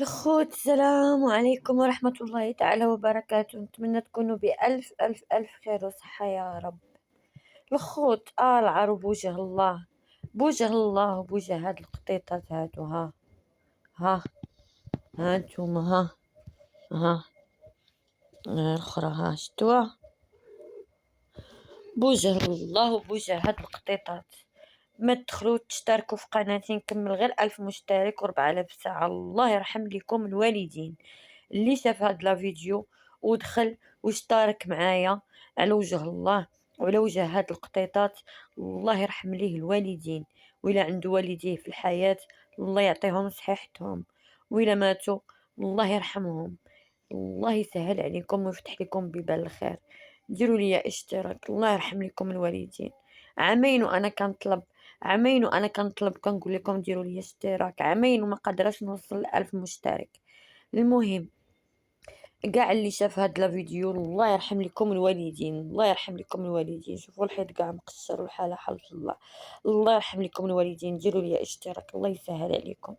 الخوت السلام عليكم ورحمة الله تعالى وبركاته. نتمنى تكونوا بألف ألف ألف خير وصحة يا رب. الخوت العرو بوجه الله، بوجه الله وبوجه هاد القطيطات هادو. ها هانتوما ها الأخرى شتوها بوجه الله وبوجه هاد القطيطات. ما تدخلوا تشتركوا في قناتي، نكمل غير 1000 مشترك و4000 ساعة. الله يرحم لكم الوالدين. اللي شاف هاد لا فيديو ودخل واشترك معايا على وجه الله وعلى وجه هاد القطيطات، الله يرحم ليه الوالدين. وإلا عنده والديه في الحياة، الله يعطيهم صحيحتهم، وإلا ماتوا الله يرحمهم. الله يسهل عليكم ويفتح لكم بيبان الخير. ديروا لي اشتراك، الله يرحم لكم الوالدين. عامين وانا كنطلب، عامين وانا كنطلب كنقول لكم ديروا لي اشتراك، عامين وما قادراش نوصل ل1000 مشترك. المهم، كاع اللي شاف هاد لا فيديو الله يرحم لكم الوالدين، الله يرحم لكم الوالدين. شوفوا الحيط كاع مقشر والحاله حال الله. الله يرحم لكم الوالدين، ديروا لي اشتراك، الله يسهل عليكم.